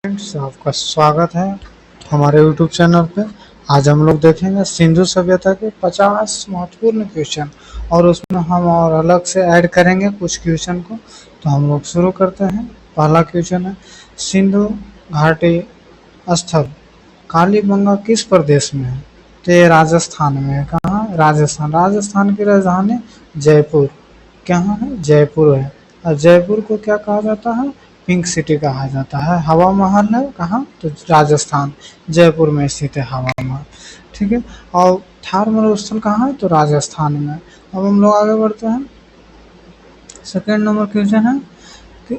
Friends, आपका स्वागत है हमारे यूट्यूब चैनल पे। आज हम लोग देखेंगे सिंधु सभ्यता के 50 महत्वपूर्ण क्वेश्चन और उसमें हम और अलग से ऐड करेंगे कुछ क्वेश्चन को। तो हम लोग शुरू करते हैं। पहला क्वेश्चन है, सिंधु घाटी स्थल कालीबंगा किस प्रदेश में है? तो ये राजस्थान में है। कहाँ? राजस्थान। राजस्थान की राजधानी जयपुर। कहाँ है? जयपुर है। और जयपुर को क्या कहा जाता है? पिंक सिटी कहा जाता है। हवा महल है कहाँ? तो राजस्थान, जयपुर में स्थित है हवा महल। ठीक है। और थार मरुस्थल कहाँ है? तो राजस्थान में। अब हम लोग आगे बढ़ते हैं। सेकेंड नंबर क्वेश्चन है कि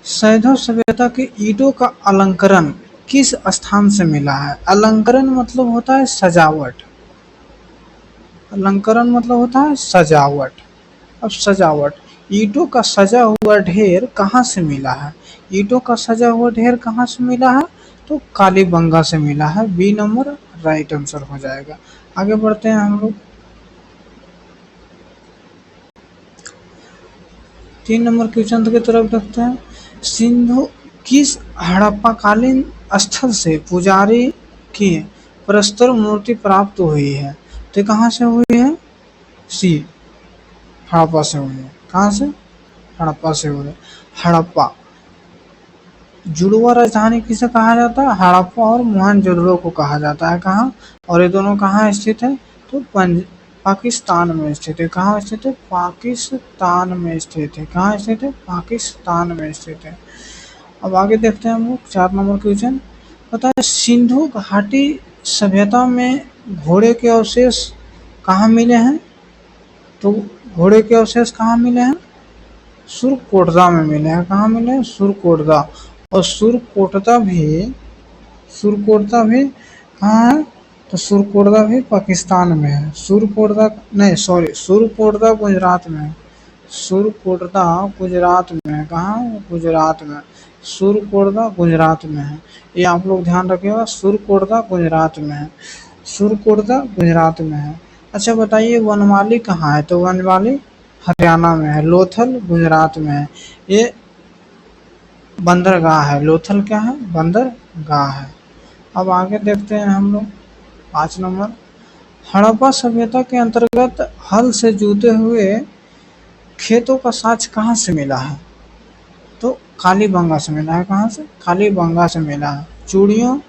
सैधव सभ्यता के ईंटों का अलंकरण किस स्थान से मिला है? अलंकरण मतलब होता है सजावट। अलंकरण मतलब होता है सजावट। अब सजावट, ईंटों का सजा हुआ ढेर कहाँ से मिला है? ईंटों का सजा हुआ ढेर कहाँ से मिला है? तो कालीबंगा से मिला है। बी नंबर राइट आंसर हो जाएगा। आगे बढ़ते हैं हम लोग। 3 नंबर क्वेश्चन की तरफ देखते हैं। सिंधु किस हड़प्पाकालीन स्थल से पुजारी की प्रस्तर मूर्ति प्राप्त हुई है? तो कहाँ से हुई है? सी, हड़प्पा से हुई है। कहाँ से? हड़प्पा से हुई है। हड़प्पा जुड़वा राजधानी किसे कहा जाता है? हड़प्पा और मोहनजोदड़ो को कहा जाता है। कहाँ? और ये दोनों कहाँ स्थित है? तो पाकिस्तान में स्थित है। कहाँ स्थित है? पाकिस्तान में स्थित है। कहाँ स्थित है? पाकिस्तान में स्थित है। अब आगे देखते हैं हम लोग। 4 नंबर क्वेश्चन पता है, सिंधु घाटी सभ्यता में घोड़े के अवशेष कहाँ मिले हैं? तो घोड़े के अवशेष कहाँ मिले हैं? सुरकोटदा में मिले हैं। कहाँ मिले हैं? सुरकोटदा। और सुरकोटदा भी कहाँ है? तो सुरकोटदा भी पाकिस्तान में है। सुरकोटदा नहीं, सॉरी, सुरकोटदा गुजरात में है। सुरकोटदा गुजरात में है। कहाँ? गुजरात में। सुरकोटदा गुजरात में है। ये आप लोग ध्यान रखिएगा, सुरकोटदा गुजरात में है। सुरकोटदा गुजरात में है। अच्छा बताइए, वनमाली कहाँ है? तो वनमाली हरियाणा में है। लोथल गुजरात में है। ये बंदरगाह है। लोथल क्या है? बंदरगाह है। अब आगे देखते हैं हम लोग। 5 नंबर, हड़प्पा सभ्यता के अंतर्गत हल से जुते हुए खेतों का साक्ष्य कहाँ से मिला है? तो कालीबंगा से मिला है। कहाँ से? कालीबंगा से मिला है। चूड़ियों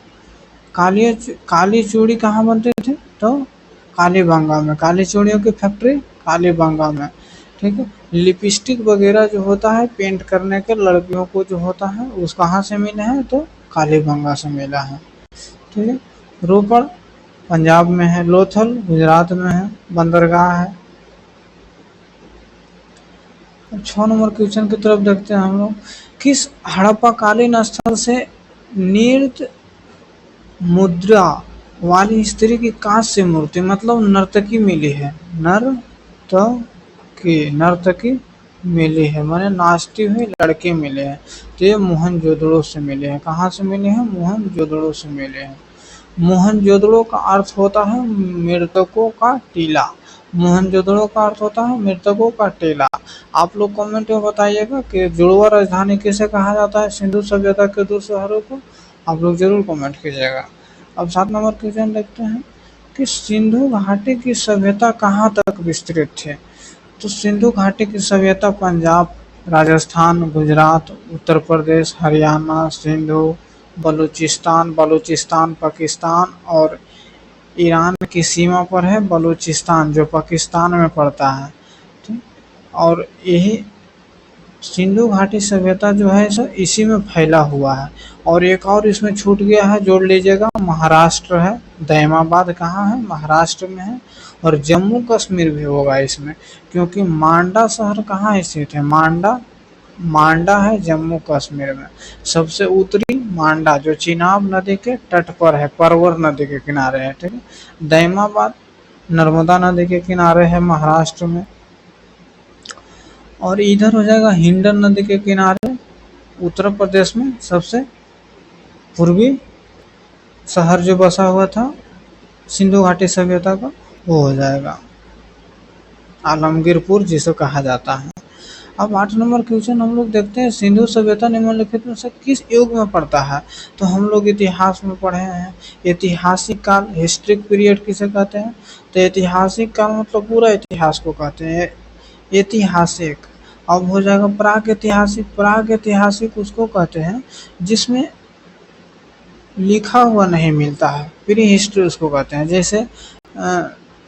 काली चूड़ी कहाँ बनती थी? तो कालीबंगा में। काली चूड़ियों की फैक्ट्री कालीबंगा में। ठीक है। लिपस्टिक वगैरह जो होता है पेंट करने के लड़कियों को जो होता है, उस कहाँ से मिले हैं? तो कालीबंगा से मिला है। ठीक है। रोपड़ पंजाब में है। लोथल गुजरात में है। बंदरगाह है। 6 नंबर क्वेश्चन की तरफ देखते हैं हम लोग। किस हड़प्पाकालीन स्थल से नृत्य मुद्रा वाली स्त्री की कांस्य मूर्ति मतलब नर्तकी मिली है? नर्तकी मिली है माने नाचती हुई लड़के मिले हैं। तो ये मोहनजोदड़ो से मिले हैं। कहाँ से मिले हैं? मोहनजोदड़ो से मिले हैं। मोहनजोदड़ो का अर्थ होता है मृतकों का टीला। मोहनजोदड़ो का अर्थ होता है मृतकों का टीला। आप लोग कमेंट में बताइएगा कि जुड़वा राजधानी किसे कहा जाता है सिंधु सभ्यता के 2 शहरों को। आप लोग जरूर कमेंट कीजिएगा। अब 7 नंबर क्वेश्चन देखते हैं कि सिंधु घाटी की सभ्यता कहाँ तक विस्तृत थी? तो सिंधु घाटी की सभ्यता पंजाब, राजस्थान, गुजरात, उत्तर प्रदेश, हरियाणा, सिंधु, बलूचिस्तान पाकिस्तान और ईरान की सीमा पर है। बलूचिस्तान जो पाकिस्तान में पड़ता है। ठीक। और यही सिंधु घाटी सभ्यता जो है सो इसी में फैला हुआ है। और एक और इसमें छूट गया है, जोड़ लीजिएगा, महाराष्ट्र है। दैमाबाद कहाँ है? महाराष्ट्र में है। और जम्मू कश्मीर भी होगा इसमें, क्योंकि मांडा शहर कहाँ स्थित है? मांडा है जम्मू कश्मीर में। सबसे उत्तरी मांडा जो चिनाब नदी के तट पर है, परवर नदी के किनारे है। ठीक है। दैमाबाद नर्मदा नदी के किनारे है महाराष्ट्र में। और इधर हो जाएगा हिंडन नदी के किनारे उत्तर प्रदेश में। सबसे पूर्वी शहर जो बसा हुआ था सिंधु घाटी सभ्यता का वो हो जाएगा आलमगीरपुर, जिसे कहा जाता है। अब 8 नंबर क्वेश्चन हम लोग देखते हैं, सिंधु सभ्यता निम्नलिखित में से किस युग में पड़ता है? तो हम लोग इतिहास में पढ़े हैं। ऐतिहासिक काल, हिस्ट्रिक पीरियड किसे कहते हैं? तो ऐतिहासिक काल मतलब पूरा इतिहास को कहते हैं ऐतिहासिक। अब हो जाएगा प्राक ऐतिहासिक। प्राक ऐतिहासिक उसको कहते हैं जिसमें लिखा हुआ नहीं मिलता है, प्री हिस्ट्री उसको कहते हैं। जैसे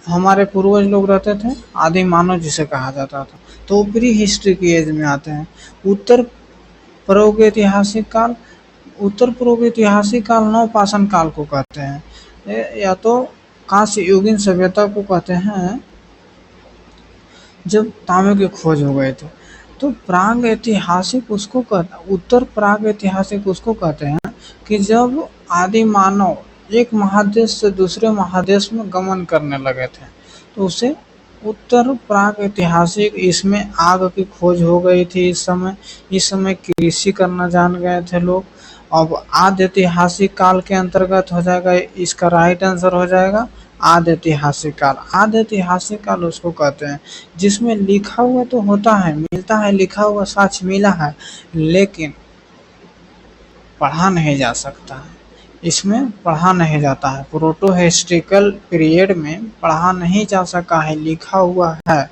हमारे पूर्वज लोग रहते थे, आदि मानव जिसे कहा जाता था, तो वो प्री हिस्ट्री की एज में आते हैं। उत्तर पूर्व ऐतिहासिक काल, उत्तर पूर्व ऐतिहासिक काल नवपाषाण काल को कहते हैं, या तो कांस्य युगीन सभ्यता को कहते हैं जब तांबे की खोज हो गए थे। तो प्राग ऐतिहासिक उसको कहते, उत्तर प्राग ऐतिहासिक उसको कहते हैं कि जब आदि मानव एक महादेश से दूसरे महादेश में गमन करने लगे थे, तो उसे उत्तर प्राग ऐतिहासिक। इसमें आग की खोज हो गई थी इस समय कृषि करना जान गए थे लोग। अब आद्य ऐतिहासिक काल के अंतर्गत हो जाएगा, इसका राइट आंसर हो जाएगा आद्य ऐतिहासिक काल। आद्य ऐतिहासिक काल उसको कहते हैं जिसमें लिखा हुआ तो होता है, मिलता है, लिखा हुआ साक्ष्य मिला है, लेकिन पढ़ा नहीं जा सकता है, इसमें पढ़ा नहीं जाता है। प्रोटो हिस्ट्रिकल पीरियड में पढ़ा नहीं जा सका है, लिखा हुआ है,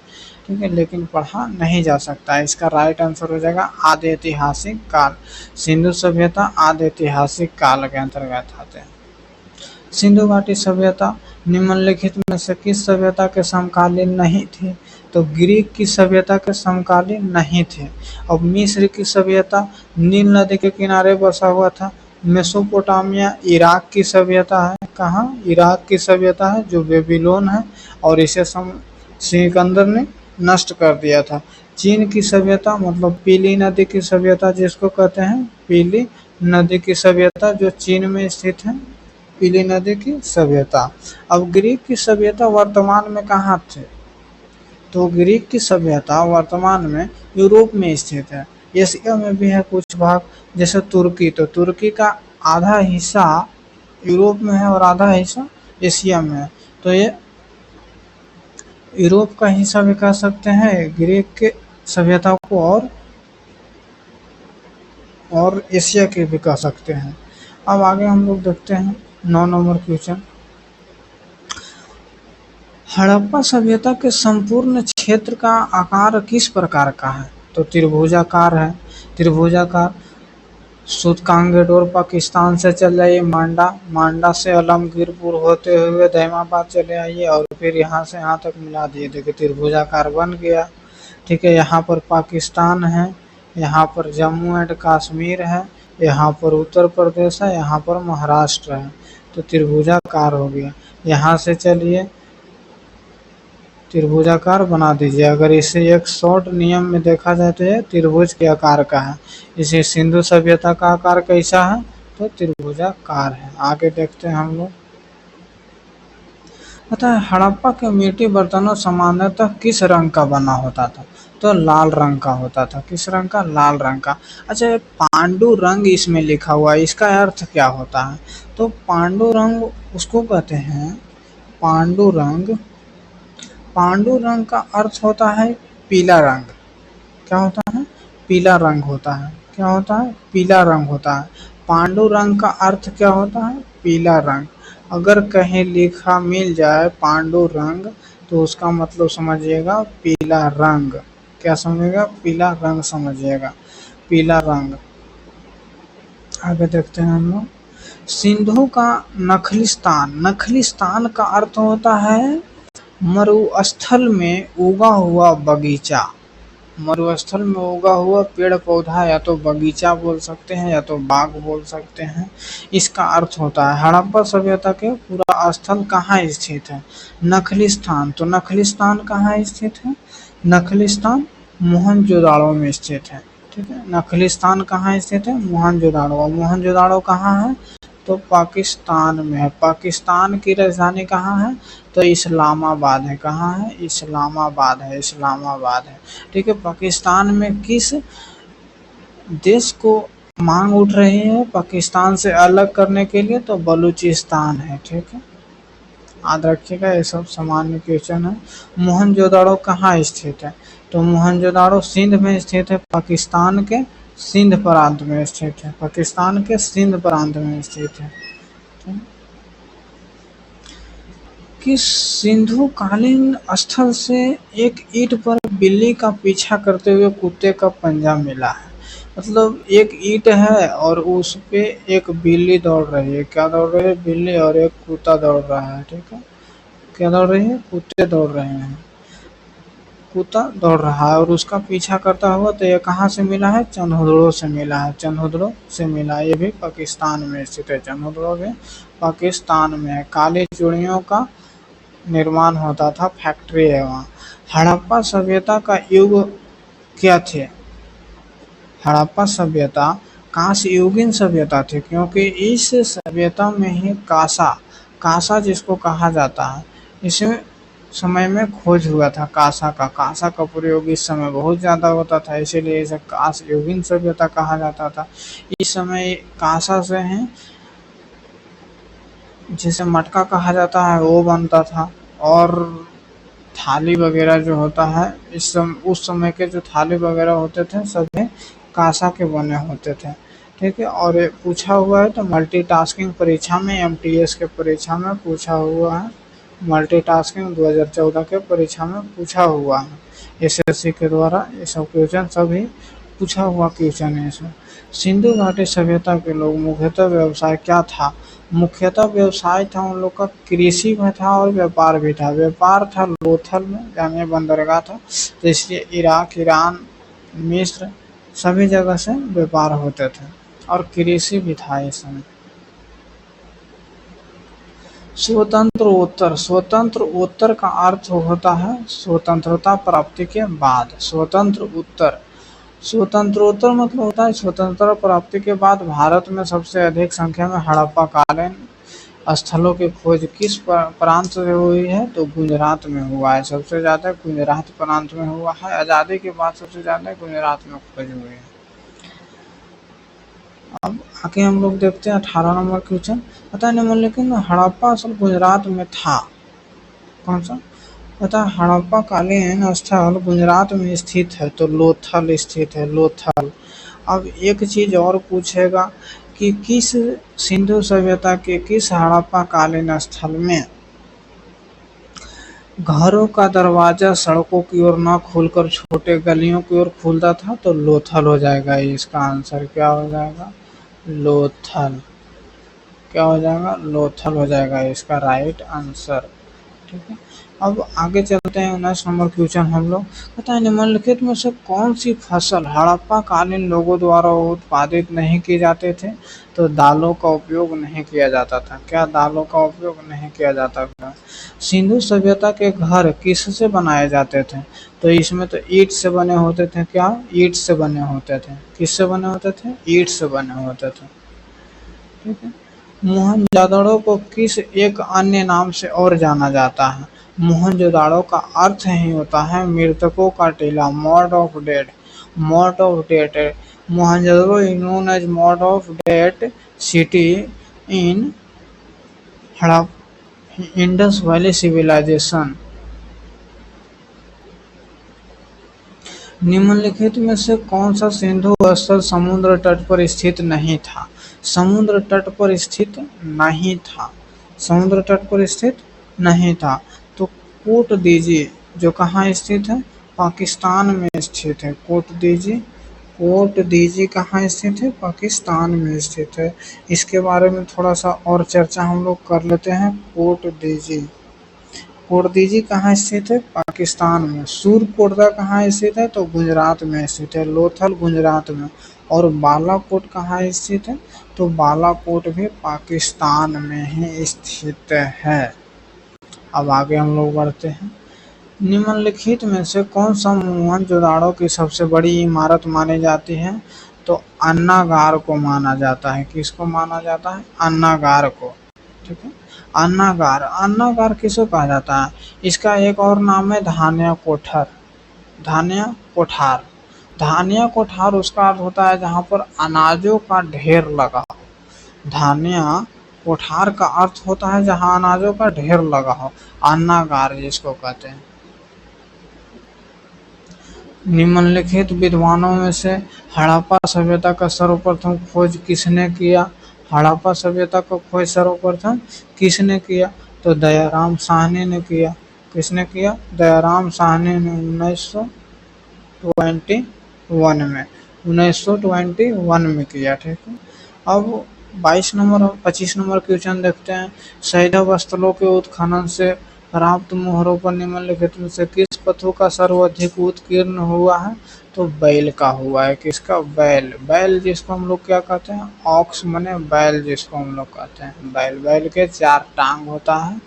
ठीक है, लेकिन पढ़ा नहीं जा सकता है। इसका राइट आंसर हो जाएगा आद्य ऐतिहासिक काल। सिंधु सभ्यता आद्य ऐतिहासिक काल के अंतर्गत आते हैं। सिंधु घाटी सभ्यता निम्नलिखित में से किस सभ्यता के समकालीन नहीं थी? तो ग्रीक की सभ्यता के समकालीन नहीं थे। अब मिस्र की सभ्यता नील नदी के किनारे बसा हुआ था। मेसोपोटामिया इराक की सभ्यता है, कहाँ? इराक की सभ्यता है जो बेबीलोन है, और इसे सिकंदर ने नष्ट कर दिया था। चीन की सभ्यता मतलब पीली नदी की सभ्यता जिसको कहते हैं, पीली नदी की सभ्यता जो चीन में स्थित है, पीली नदी की सभ्यता। अब ग्रीक की सभ्यता वर्तमान में कहाँ थे? तो ग्रीक की सभ्यता वर्तमान में यूरोप में स्थित है। एशिया में भी है कुछ भाग, जैसे तुर्की। तो तुर्की का आधा हिस्सा यूरोप में है और आधा हिस्सा एशिया में है। तो ये यूरोप का हिस्सा भी कह सकते हैं ग्रीक के सभ्यता को, और एशिया के भी कह सकते हैं। अब आगे हम लोग देखते हैं 9 नंबर क्वेश्चन। हड़प्पा सभ्यता के संपूर्ण क्षेत्र का आकार किस प्रकार का है? तो त्रिभुजाकार है। त्रिभुजाकार। सूतकांगेडोर पाकिस्तान से चले आइए मांडा, मांडा से आलमगीरपुर होते हुए दैमाबाद चले आइए और फिर यहाँ से यहाँ तक मिला दिए। देखिए त्रिभुजाकार बन गया, ठीक है। यहाँ पर पाकिस्तान है, यहाँ पर जम्मू एंड कश्मीर है, यहाँ पर उत्तर प्रदेश है, यहाँ पर महाराष्ट्र है। तो त्रिभुजाकार हो गया। यहाँ से चलिए त्रिभुजाकार बना दीजिए। अगर इसे एक शॉर्ट नियम में देखा जाए तो यह त्रिभुज के आकार का है। इसे सिंधु सभ्यता का आकार कैसा है? तो त्रिभुजाकार है। आगे देखते हैं हम लोग। अतः हड़प्पा के मिट्टी बर्तनों सामान्यतः किस रंग का बना होता था? तो लाल रंग का होता था। किस रंग का? लाल रंग का। अच्छा, पांडु रंग इसमें लिखा हुआ है, इसका अर्थ क्या होता है? तो पांडु रंग उसको कहते हैं, पांडु रंग, पांडु रंग का अर्थ होता है पीला रंग। क्या होता है? पीला रंग होता है। क्या होता है? पीला रंग होता है। पांडु रंग का अर्थ क्या होता है? पीला रंग। अगर कहीं लिखा मिल जाए पांडु रंग तो उसका मतलब समझिएगा पीला रंग। क्या समझिएगा? पीला रंग समझिएगा, पीला रंग। आगे देखते हैं हम लोग। सिंधु का नखलिस्तान, नखलिस्तान का अर्थ होता है मरुस्थल में उगा हुआ बगीचा। मरुस्थल में उगा हुआ पेड़ पौधा, या तो बगीचा बोल सकते हैं या तो बाग बोल सकते हैं, इसका अर्थ होता है। हड़प्पा सभ्यता के पूरा स्थल कहाँ स्थित है? नखलिस्तान। तो नखलिस्तान कहाँ स्थित है? नखलिस्तान मोहनजोदाड़ो में स्थित है, ठीक है। नखलिस्तान कहाँ स्थित है? मोहनजोदाड़ो। मोहनजोदाड़ो कहाँ है? तो पाकिस्तान में है। पाकिस्तान की राजधानी कहाँ है? तो इस्लामाबाद है। कहाँ है? इस्लामाबाद है, इस्लामाबाद है, ठीक है। पाकिस्तान में किस देश को मांग उठ रही है पाकिस्तान से अलग करने के लिए? तो बलूचिस्तान है, ठीक है। याद रखिएगा, ये सब सामान्य क्वेश्चन है। मोहनजोदाड़ो कहाँ स्थित है? तो मोहनजोदाड़ो सिंध में स्थित है, पाकिस्तान के सिंध प्रांत में स्थित है, पाकिस्तान के सिंध प्रांत में स्थित है। किस सिंधु कालीन स्थल से एक ईंट पर बिल्ली का पीछा करते हुए कुत्ते का पंजा मिला है? मतलब एक ईंट है और उस पे एक बिल्ली दौड़ रही है। क्या दौड़ रही है? बिल्ली, और एक कुत्ता दौड़ रहा है। ठीक है, क्या दौड़ रही है? कुत्ते दौड़ रहे हैं, कुत्ता दौड़ रहा है और उसका पीछा करता हुआ। तो ये कहाँ से मिला है? चंदहुदड़ो से मिला है, चंदहुदड़ो से मिला है। ये भी पाकिस्तान में स्थित है, चंदहुदड़ो भी पाकिस्तान में है। काली चूड़ियों का निर्माण होता था, फैक्ट्री है वहाँ। हड़प्पा सभ्यता का युग क्या थे? हड़प्पा सभ्यता कांस्य युगीन सभ्यता थी, क्योंकि इस सभ्यता में ही कांसा, कांसा जिसको कहा जाता है, इस समय में खोज हुआ था कांसा का। कांसा का प्रयोग इस समय बहुत ज़्यादा होता था, इसीलिए इसे कांस्य युगीन सभ्यता कहा जाता था। इस समय कांसा से है, जिसे मटका कहा जाता है, वो बनता था। और थाली वगैरह जो होता है, उस समय के जो थाली वगैरह होते थे सभी कांसा के बने होते थे। ठीक है, और ये पूछा हुआ है तो मल्टीटास्किंग परीक्षा में, एमटीएस के परीक्षा में पूछा हुआ है। मल्टीटास्किंग 2014 के परीक्षा में पूछा हुआ है, एसएससी के द्वारा। ये सब क्वेश्चन सभी पूछा हुआ क्वेश्चन है इसमें। सिंधु घाटी सभ्यता के लोग मुख्यतः व्यवसाय क्या था? मुख्यतः व्यवसाय था उन लोग का कृषि में था और व्यापार भी था। व्यापार था लोथल में, जाने बंदरगाह था, तो इसलिए इराक, ईरान, मिस्र सभी जगह से व्यापार होते थे और कृषि भी था इस समय। स्वतंत्र उत्तर, स्वतंत्र उत्तर का अर्थ होता है स्वतंत्रता प्राप्ति के बाद। स्वतंत्र उत्तर, स्वतंत्रोत्तर मतलब होता है स्वतंत्रता प्राप्ति के बाद भारत में सबसे अधिक संख्या में हड़प्पा कालीन स्थलों की खोज किस प्रांत से हुई है? तो गुजरात में हुआ है, सबसे ज्यादा गुजरात प्रांत में हुआ है। आजादी के बाद सबसे ज्यादा गुजरात में खोज हुई है। अब आगे हम लोग देखते हैं 18 नंबर क्वेश्चन। पता नहीं मन, लेकिन हड़प्पा असल गुजरात में था। कौन सा? पता है, हड़प्पा कालीन स्थल गुजरात में स्थित है, तो लोथल स्थित है, लोथल। अब एक चीज और पूछेगा कि किस सिंधु सभ्यता के किस हड़प्पा कालीन स्थल में घरों का दरवाजा सड़कों की ओर न खुलकर छोटे गलियों की ओर खुलता था? तो लोथल हो जाएगा। इसका आंसर क्या हो जाएगा? लोथल। क्या हो जाएगा? लोथल हो जाएगा इसका राइट आंसर। ठीक है, अब आगे चलते हैं 19 नंबर क्वेश्चन हम लोग। पता है निम्नलिखित में से कौन सी फसल हड़प्पा कालीन लोगों द्वारा उत्पादित नहीं की जाते थे? तो दालों का उपयोग नहीं किया जाता था। क्या दालों का उपयोग नहीं किया जाता था? सिंधु सभ्यता के घर किससे बनाए जाते थे? तो इसमें तो ईंट से बने होते थे। क्या? ईंट से बने होते थे। किससे बने होते थे? ईंट से बने होते थे। ठीक है, मोहनजोदड़ो को किस एक अन्य नाम से और जाना जाता है? मोहनजोदड़ो का अर्थ ही होता है मृतकों का टीला, mound of dead, mound of dead. Mohenjodaro is known as mound of dead city in Indus valley civilisation. निम्नलिखित में से कौन सा सिंधु स्थल समुद्र तट पर स्थित नहीं था? समुद्र तट पर स्थित नहीं था, समुद्र तट पर स्थित नहीं था। तो कोट दीजिए जो कहाँ स्थित है? पाकिस्तान में स्थित है। कोट दीजिए, कोट दीजिए कहाँ स्थित है? पाकिस्तान में स्थित है। इसके बारे में थोड़ा सा और चर्चा हम लोग कर लेते हैं। कोट दीजिए, कोटदीजी कहाँ स्थित है? पाकिस्तान में। सूरकोटदा कहाँ स्थित है? तो गुजरात में स्थित है, लोथल गुजरात में। और बालाकोट कहाँ स्थित है? तो बालाकोट भी पाकिस्तान में ही स्थित है। अब आगे हम लोग बढ़ते हैं। निम्नलिखित में से कौन सा मोहनजोदड़ो की सबसे बड़ी इमारत मानी जाती है? तो अन्नागार को माना जाता है। किसको माना जाता है? अन्नागार को। ठीक है, अन्नागार, अन्नागार किसको कहा जाता है? इसका एक और नाम है धान्या कोठर, धान्या कोठार। धान्या कोठार उसका अर्थ होता है जहाँ पर अनाजों का ढेर लगा। धान्या कोठार का अर्थ होता है जहाँ अनाजों का ढेर लगा हो, अन्नागार जिसको कहते हैं। निम्नलिखित विद्वानों में से हड़प्पा सभ्यता का सर्वप्रथम खोज किसने किया? हड़प्पा सभ्यता का खोज सर्वप्रथम किसने किया? तो दयाराम साहनी ने किया। किसने किया? दयाराम साहनी ने 1921 में 1921 में किया। ठीक है। अब 22 नंबर और 25 नंबर क्वेश्चन देखते हैं। सैंधव स्थलों के उत्खनन से प्राप्त मोहरों पर निम्नलिखित में से किस पशु का सर्वाधिक उत्कीर्ण हुआ है? तो बैल का हुआ है। किसका? बैल। बैल जिसको हम लोग क्या कहते हैं? ऑक्स मने बैल जिसको हम लोग कहते हैं। बैल। बैल के 4 टांग होता है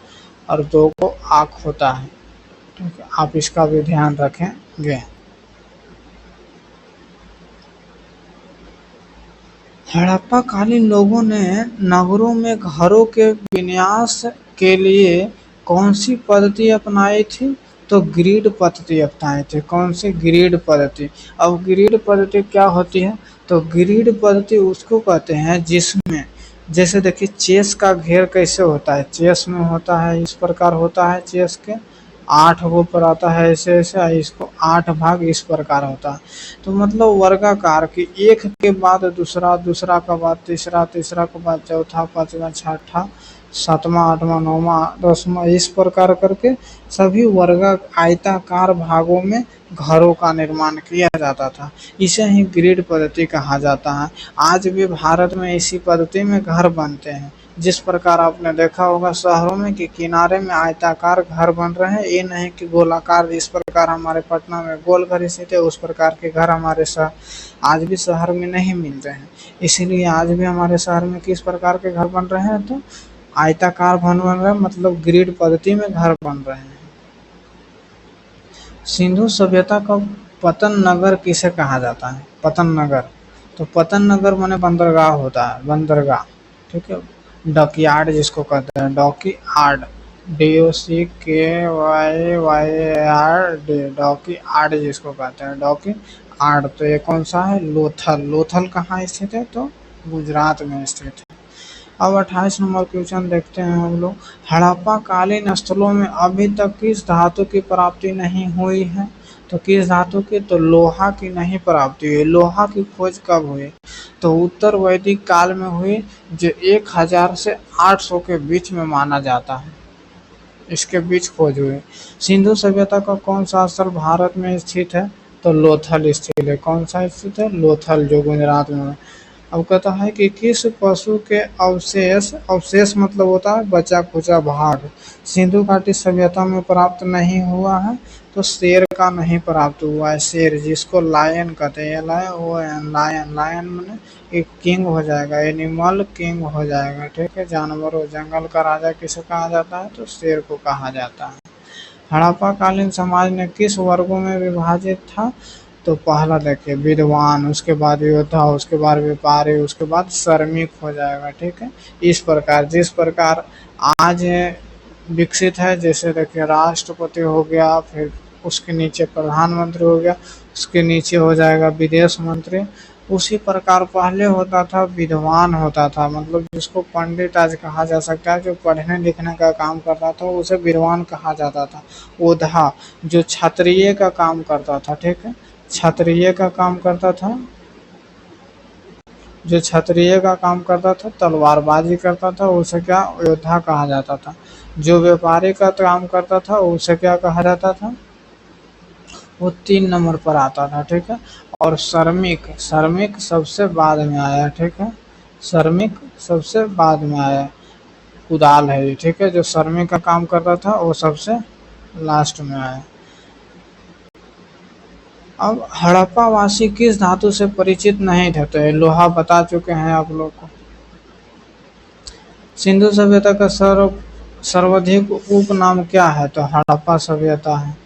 और 2 को आँख होता है। ठीक है, आप इसका भी ध्यान रखेंगे। हड़प्पा कालीन लोगों ने नगरों में घरों के विन्यास के लिए कौन सी पद्धति अपनाई थी? तो ग्रिड पद्धति अपनाई थी। कौन सी? ग्रिड पद्धति। अब ग्रिड पद्धति क्या होती है? तो ग्रिड पद्धति उसको कहते हैं जिसमें, जैसे देखिए चेस का घेर कैसे होता है? चेस में होता है इस प्रकार होता है, चेस के 8 गो पर आता है ऐसे ऐसे, इसको 8 भाग इस प्रकार होता है। तो मतलब वर्गाकार की एक के बाद दूसरा, दूसरा के बाद तीसरा, तीसरा के बाद चौथा, पांचवा, छठा, सातवां, आठवां, नौवां, 10वां, इस प्रकार करके सभी वर्ग आयताकार भागों में घरों का निर्माण किया जाता था। इसे ही ग्रिड पद्धति कहा जाता है। आज भी भारत में इसी पद्धति में घर बनते हैं। जिस प्रकार आपने देखा होगा शहरों में कि किनारे में आयताकार घर बन रहे हैं, ये नहीं कि गोलाकार। इस प्रकार हमारे पटना में गोल घर स्थित है, उस प्रकार के घर हमारे शहर आज भी शहर में नहीं मिल रहे हैं। इसीलिए आज भी हमारे शहर में किस प्रकार के घर बन रहे हैं? तो आयताकार बन रहे हैं, मतलब ग्रिड पद्धति में घर बन रहे हैं। सिंधु सभ्यता का पतन नगर किसे कहा जाता है? पतन नगर। तो पतन नगर माने बंदरगाह होता है, बंदरगाह। ठीक है, डॉकयार्ड जिसको कहते हैं, डॉकयार्ड, DOCKYARD, डॉकयार्ड जिसको कहते हैं, डॉकयार्ड। तो ये कौन सा है? लोथल। लोथल कहाँ स्थित है? तो गुजरात में स्थित है। अब 28 नंबर क्वेश्चन देखते हैं हम लोग। हड़प्पा कालीन स्थलों में अभी तक किस धातु की प्राप्ति नहीं हुई है? तो किस धातु की? तो लोहा की नहीं प्राप्ति हुई। लोहा की खोज कब हुई? तो उत्तर वैदिक काल में हुई, जो 1000 से 800 के बीच में माना जाता है। इसके बीच खोज हुई। सिंधु सभ्यता का कौन सा स्थल भारत में स्थित है? तो लोथल स्थित है। कौन सा स्थित है? लोथल, जो गुजरात में है। अब कहता है कि किस पशु के अवशेष, अवशेष मतलब होता है बचा खुचा भाग, सिंधु घाटी सभ्यता में प्राप्त नहीं हुआ है? तो शेर का नहीं प्राप्त हुआ है। शेर जिसको लायन कहते हैं, लायन। लायन मैंने एक किंग हो जाएगा, एनिमल किंग हो जाएगा। ठीक है, जानवरों, जंगल का राजा किसे कहा जाता है? तो शेर को कहा जाता है। हड़प्पा कालीन समाज ने किस वर्गों में विभाजित था? तो पहला देखिए विद्वान, उसके बाद योद्धा, उसके बाद व्यापारी, उसके बाद श्रमिक हो जाएगा। ठीक है, इस प्रकार जिस प्रकार आज विकसित है, जैसे देखिए राष्ट्रपति हो गया, फिर उसके नीचे प्रधानमंत्री हो गया, उसके नीचे हो जाएगा विदेश मंत्री। उसी प्रकार पहले होता था विद्वान होता था, मतलब जिसको पंडित आज कहा जा सकता है, जो पढ़ने लिखने का काम करता था उसे विद्वान कहा जाता था। ओधा जो क्षत्रिय का काम करता था। ठीक है, क्षत्रिय का काम करता था, जो क्षत्रिय का काम करता था, तलवारबाजी करता था, उसे क्या? योद्धा कहा जाता था। जो व्यापारी का काम करता था उसे क्या कहा जाता था? वो 3 नंबर पर आता था। ठीक है, और श्रमिक, श्रमिक सबसे बाद में आया। ठीक है, श्रमिक सबसे बाद में आया, कुदाल है ये। ठीक है, जो श्रमिक का काम करता था वो सबसे लास्ट में आया। अब हड़प्पा वासी किस धातु से परिचित नहीं थे? तो ये लोहा बता चुके हैं आप लोग को। सिंधु सभ्यता का सर्वाधिक उपनाम क्या है? तो हड़प्पा सभ्यता है।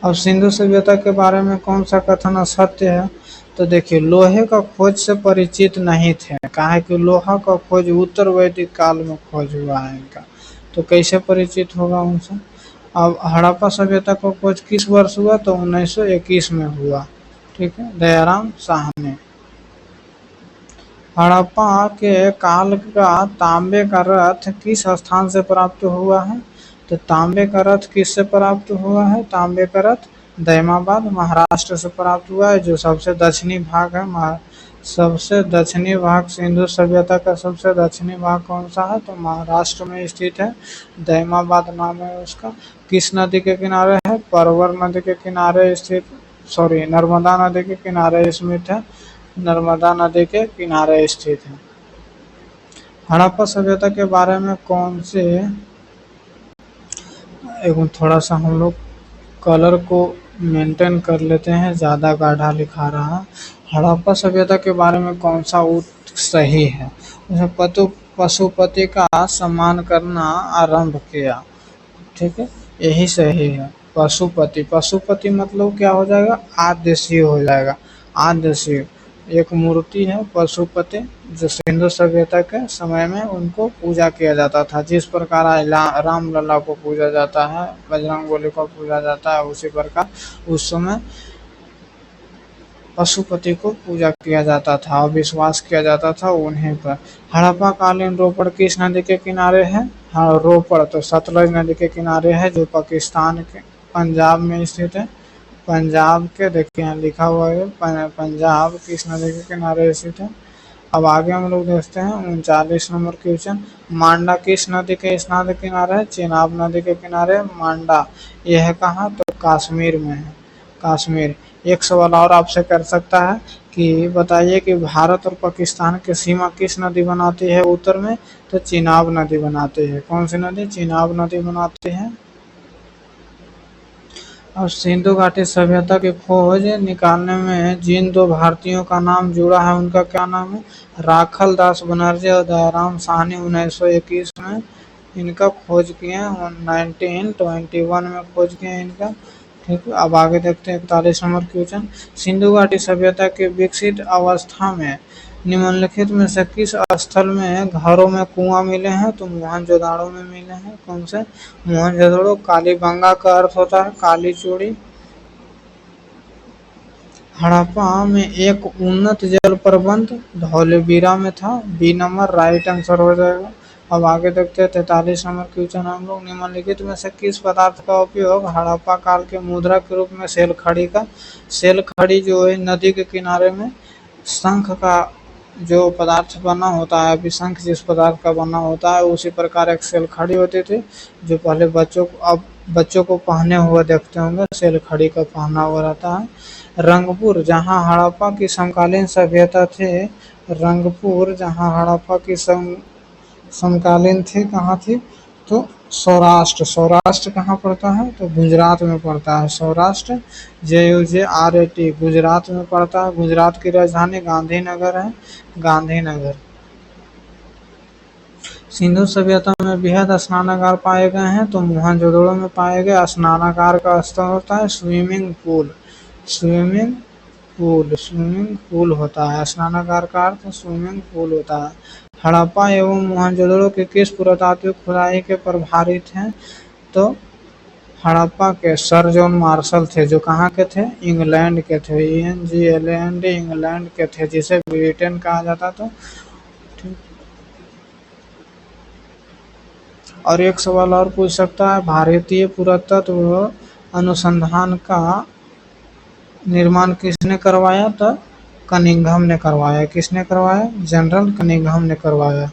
अब सिंधु सभ्यता के बारे में कौन सा कथन असत्य है? तो देखिए लोहे का खोज से परिचित नहीं थे। कहा है कि लोहा का खोज उत्तर वैदिक काल में खोज हुआ है इनका, तो कैसे परिचित होगा उनसे? अब हड़प्पा सभ्यता का खोज किस वर्ष हुआ? तो 1921 में हुआ। ठीक है, दयाराम साहनी। हड़प्पा के काल का तांबे का रथ किस स्थान से प्राप्त हुआ है? तो तांबे का रथ किससे प्राप्त हुआ है? तांबे का रथ दैमाबाद महाराष्ट्र से प्राप्त हुआ है, जो सबसे दक्षिणी भाग है। सबसे दक्षिणी भाग सिंधु सभ्यता का सबसे दक्षिणी भाग कौन सा है? तो महाराष्ट्र में स्थित है, दैमाबाद नाम है उसका। किस नदी के किनारे है? परवर नदी के किनारे स्थित, सॉरी नर्मदा नदी के किनारे स्थित है, नर्मदा नदी के किनारे स्थित है। हड़प्पा सभ्यता के बारे में कौन से, एक थोड़ा सा हम लोग कलर को मेंटेन कर लेते हैं, ज़्यादा गाढ़ा लिखा रहा। हड़प्पा सभ्यता के बारे में कौन सा उत्तर सही है? उसमें पशुपति का सम्मान करना आरंभ किया, ठीक है, यही सही है। पशुपति, पशुपति मतलब क्या हो जाएगा? आद्य शिव हो जाएगा। आद्य शिव एक मूर्ति है पशुपति, जो सिंधु सभ्यता के समय में उनको पूजा किया जाता था। जिस प्रकार आज राम लला को पूजा जाता है, बजरंगबली को पूजा जाता है, उसी प्रकार उस समय पशुपति को पूजा किया जाता था और विश्वास किया जाता था उन्हीं पर। हड़प्पा कालीन रोपड़ किस नदी के किनारे है? हाँ, रोपड़ तो सतलज नदी के किनारे है, जो पाकिस्तान के पंजाब में स्थित है। पंजाब के देखिए यहाँ लिखा हुआ है, पंजाब किस नदी के किनारे स्थित है। अब आगे हम लोग देखते हैं 39 नंबर क्वेश्चन। मांडा किस नदी के स्नान के किनारे है? चेनाब नदी के किनारे मांडा। यह है कहाँ? तो कश्मीर में है, कश्मीर। एक सवाल और आपसे कर सकता है कि बताइए कि भारत और पाकिस्तान की सीमा किस नदी बनाती है उत्तर में? तो चेनाब नदी बनाती है। कौन सी नदी? चेनाब नदी बनाती है। और सिंधु घाटी सभ्यता की खोज निकालने में जिन दो भारतीयों का नाम जुड़ा है, उनका क्या नाम है? राखल दास बनर्जी और दयाराम साहनी 1921 में इनका खोज किए हैं, 1921 में खोज किए हैं इनका, ठीक है। अब आगे देखते हैं 41 नंबर क्वेश्चन। सिंधु घाटी सभ्यता के विकसित अवस्था में निम्नलिखित में से किस स्थल में घरों में कुआं मिले हैं? तो मोहनजोदड़ो में मिले हैं। कौन से? मोहनजोदड़ो। कालीबंगा का अर्थ होता है काली चूड़ी। हड़प्पा में एक उन्नत जल प्रबंध धौलावीरा में था। बी नंबर राइट आंसर हो जाएगा। अब आगे देखते हैं 43 नंबर क्वेश्चन हम लोग। निम्नलिखित में से किस पदार्थ का उपयोग हड़प्पा काल के मुद्रा के रूप में सेल खड़ी का? सेल खड़ी जो है नदी के किनारे में शंख का जो पदार्थ बना होता है, अभी शंख जिस पदार्थ का बना होता है, उसी प्रकार एक सेल खड़ी होती थी, जो पहले बच्चों को, अब बच्चों को पहने हुए देखते होंगे, सेल खड़ी का पहना हुआ रहता है। रंगपुर जहाँ हड़प्पा की समकालीन सभ्यता थे, रंगपुर जहाँ हड़प्पा की समकालीन थी, कहाँ थी? तो सौराष्ट्र। सौराष्ट्र कहाँ पड़ता है? तो गुजरात में पड़ता है। सौराष्ट्र JUJRAT गुजरात में पड़ता है। गुजरात की राजधानी गांधीनगर है, गांधीनगर। सिंधु सभ्यता में वृहद स्नानागार पाए गए हैं, तो मोहनजोदड़ो में पाए गए। स्नानागार का स्थल होता है swimming pool, swimming pool, swimming pool होता है। स्नानागार का अर्थ स्विमिंग पूल होता है। हड़प्पा एवं मोहनजोदड़ो के किस पुरातात्विक खुदाई के प्रभारी थे? तो हड़प्पा के सर जॉन मार्शल थे, जो कहाँ के थे? इंग्लैंड के थे। ENGLAND इंग्लैंड के थे, जिसे ब्रिटेन कहा जाता था। और एक सवाल और पूछ सकता है, भारतीय पुरातत्व अनुसंधान का निर्माण किसने करवाया? तो कनिंघम ने करवाया। किसने करवाया? जनरल कनिंघम ने करवाया।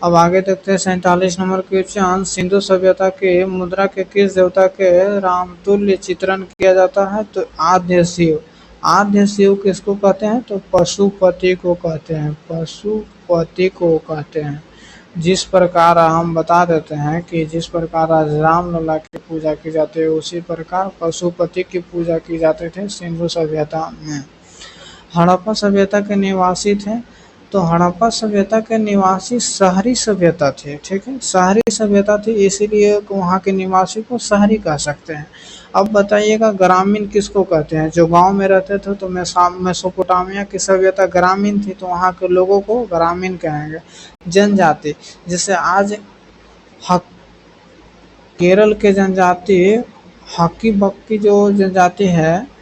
अब आगे देखते हैं 47 नंबर क्वेश्चन। सिंधु सभ्यता के मुद्रा के किस देवता के रामतुल्य चित्रण किया जाता है? तो आद्य शिव। आद्य शिव किसको कहते हैं? तो पशुपति को कहते हैं, पशुपति को कहते हैं। जिस प्रकार हम बता देते हैं कि जिस प्रकार आज रामलला की पूजा की जाती है, उसी प्रकार पशुपति की पूजा की जाती थी सिंधु सभ्यता में। हड़प्पा सभ्यता के निवासी थे, तो हड़प्पा सभ्यता के निवासी शहरी सभ्यता थे, ठीक है, शहरी सभ्यता थी, इसीलिए वहाँ के निवासी को शहरी कह सकते हैं। अब बताइएगा ग्रामीण किसको कहते हैं? जो गांव में रहते थे, तो मेसोपोटामिया की सभ्यता ग्रामीण थी, तो वहाँ के लोगों को ग्रामीण कहेंगे। जनजाति, जैसे आज केरल के जनजाति हक्की बक्की जो जनजाति है,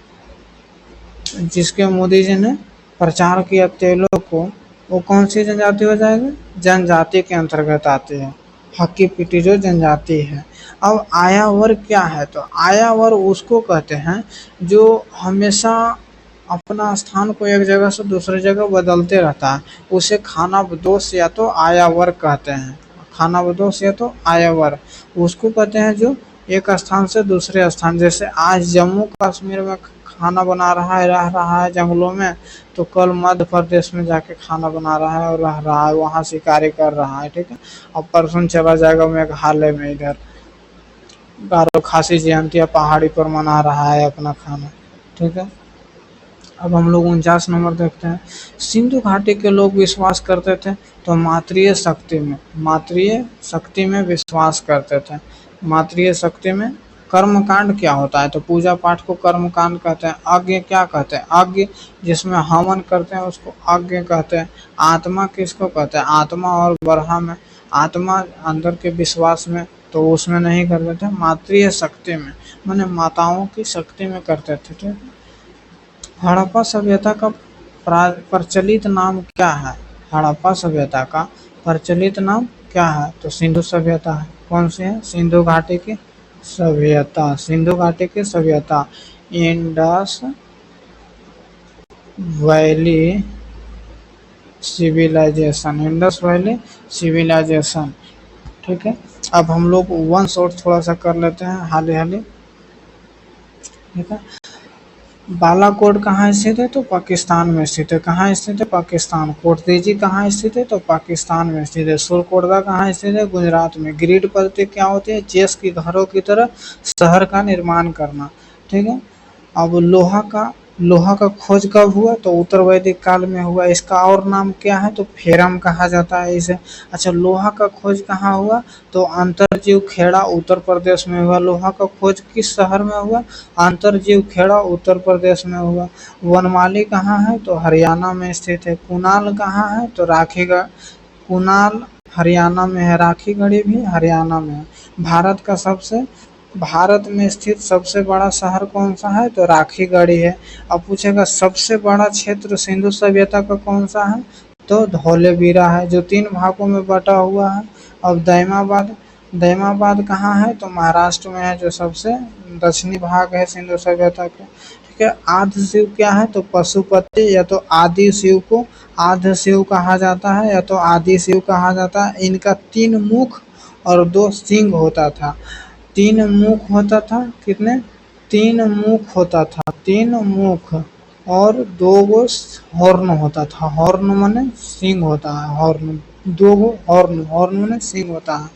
जिसके मोदी जी ने प्रचार किया तेलों को, वो कौन सी जनजाति हो जाएगी? जनजाति के अंतर्गत आती है, हक्की पिटी जो जनजाति है। अब आयावर क्या है? तो आयावर उसको कहते हैं जो हमेशा अपना स्थान को एक जगह से दूसरे जगह बदलते रहता है, उसे खानाबदोश या तो आयावर कहते हैं। खानाबदोश या तो आयावर उसको कहते हैं जो एक स्थान से दूसरे स्थान, जैसे आज जम्मू कश्मीर में खाना बना रहा है, रह रहा है जंगलों में, तो कल मध्य प्रदेश में जाके खाना बना रहा है और रह रहा है, वहाँ शिकारी कर रहा है, ठीक है। अब परसों चला जाएगा मेघालय में, इधर गारो खासी जयंती या पहाड़ी पर मना रहा है अपना खाना, ठीक है। अब हम लोग 49 नंबर देखते हैं। सिंधु घाटी के लोग विश्वास करते थे तो मातृय शक्ति में, मातृय शक्ति में विश्वास करते थे। मातृय शक्ति में कर्म कांड क्या होता है? तो पूजा पाठ को कर्म कांड कहते हैं। यज्ञ क्या कहते हैं? यज्ञ जिसमें हवन करते हैं उसको यज्ञ कहते हैं। आत्मा किसको कहते हैं? आत्मा और बरहा में, आत्मा अंदर के विश्वास में, तो उसमें नहीं करते थे। मातृय शक्ति में माने माताओं की शक्ति में करते थे, ठीक है। हड़प्पा सभ्यता का प्रचलित नाम क्या है? हड़प्पा सभ्यता का प्रचलित नाम क्या है? तो सिंधु सभ्यता है। कौन सी है? सिंधु घाटी की सभ्यता। सिंधु घाटी की सभ्यता, Indus valley civilisation, Indus valley civilisation, ठीक है। अब हम लोग वन शॉट थोड़ा सा कर लेते हैं हाल ही, ठीक है। बालाकोट कहाँ स्थित है? तो पाकिस्तान में स्थित है। कहाँ स्थित है? पाकिस्तान। कोटदीजी कहाँ स्थित है? तो पाकिस्तान में स्थित है। सुरकोटदा कहाँ स्थित है? गुजरात में। ग्रिड पद्धति क्या होती है? चेस की घरों की तरह शहर का निर्माण करना, ठीक है। अब लोहा का खोज कब हुआ? तो उत्तर वैदिक काल में हुआ। इसका और नाम क्या है? तो फेरम कहा जाता है इसे। अच्छा, लोहा का खोज कहाँ हुआ? तो अंतरजीव खेड़ा उत्तर प्रदेश में हुआ। लोहा का खोज किस शहर में हुआ? अंतरजीव खेड़ा उत्तर प्रदेश में हुआ। वनमाली कहाँ है? तो हरियाणा में स्थित है। कुणाल कहाँ है? तो राखीगढ़, कुणाल हरियाणा में है। राखीगढ़ी भी हरियाणा में है। भारत में स्थित सबसे बड़ा शहर कौन सा है? तो राखीगढ़ी है। अब पूछेगा सबसे बड़ा क्षेत्र सिंधु सभ्यता का कौन सा है? तो धौलेवीरा है, जो 3 भागों में बटा हुआ है। अब दैमाबाद कहाँ है? तो महाराष्ट्र में है, जो सबसे दक्षिणी भाग है सिंधु सभ्यता के, ठीक है। आदि शिव क्या है? तो पशुपति या तो आदि शिव को आदि शिव कहा जाता है या तो आदि शिव कहा जाता है। इनका 3 मुख और 2 सिंग होता था। 3 मुख होता था। कितने? 3 मुख होता था। 3 मुख और 2 गो हॉर्न होता था। हॉर्न माने सिंग होता है। हॉर्न 2 गो हॉर्न, हॉर्न माने सिंग होता है,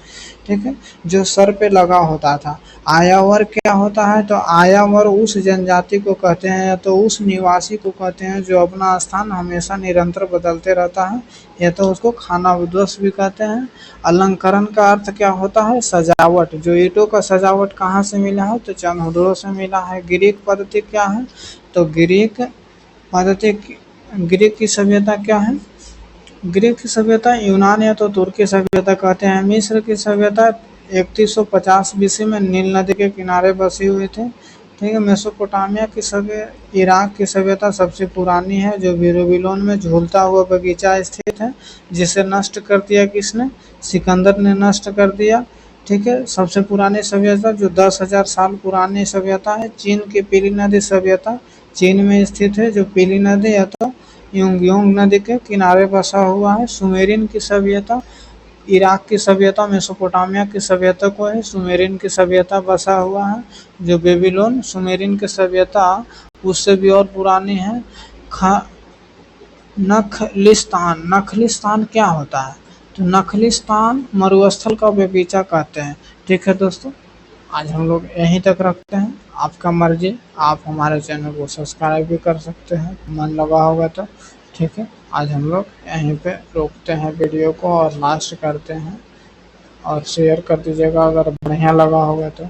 ठीक है, जो सर पे लगा होता था। आयावर क्या होता है? तो आयावर उस जनजाति को कहते हैं या तो उस निवासी को कहते हैं जो अपना स्थान हमेशा निरंतर बदलते रहता है, या तो उसको खानाबदोश भी कहते हैं। अलंकरण का अर्थ क्या होता है? सजावट। जो ईंटों का सजावट कहाँ से मिला है? तो चंदहुडों से मिला है। ग्रीक पद्धति क्या है? तो ग्रीक पद्धति, ग्रीक की सभ्यता क्या है? ग्रीक की सभ्यता यूनान या तो तुर्की सभ्यता कहते हैं। मिस्र की सभ्यता 3150 बीसी में नील नदी के किनारे बसी हुई थी, ठीक है। मेसोपोटामिया की सभ्यता, इराक की सभ्यता सबसे पुरानी है, जो बेबीलोन में झूलता हुआ बगीचा स्थित है, जिसे नष्ट कर दिया किसने? सिकंदर ने नष्ट कर दिया, ठीक है। सबसे पुरानी सभ्यता जो 10,000 साल पुरानी सभ्यता है, चीन की पीली नदी सभ्यता चीन में स्थित है, जो पीली नदी या तो योंगयोंग नदी के किनारे बसा हुआ है। सुमेरियन की सभ्यता, इराक की सभ्यता मेसोपोटामिया की सभ्यता को है। सुमेरियन की सभ्यता बसा हुआ है, जो बेबीलोन सुमेरियन की सभ्यता उससे भी और पुरानी है। नखलिस्तान, नखलिस्तान क्या होता है? तो नखलिस्तान मरुस्थल का बगीचा कहते हैं, ठीक है दोस्तों। आज हम लोग यहीं तक रखते हैं, आपका मर्जी। आप हमारे चैनल को सब्सक्राइब भी कर सकते हैं, मन लगा होगा तो, ठीक है। आज हम लोग यहीं पे रोकते हैं वीडियो को और लास्ट करते हैं, और शेयर कर दीजिएगा अगर बढ़िया लगा होगा तो।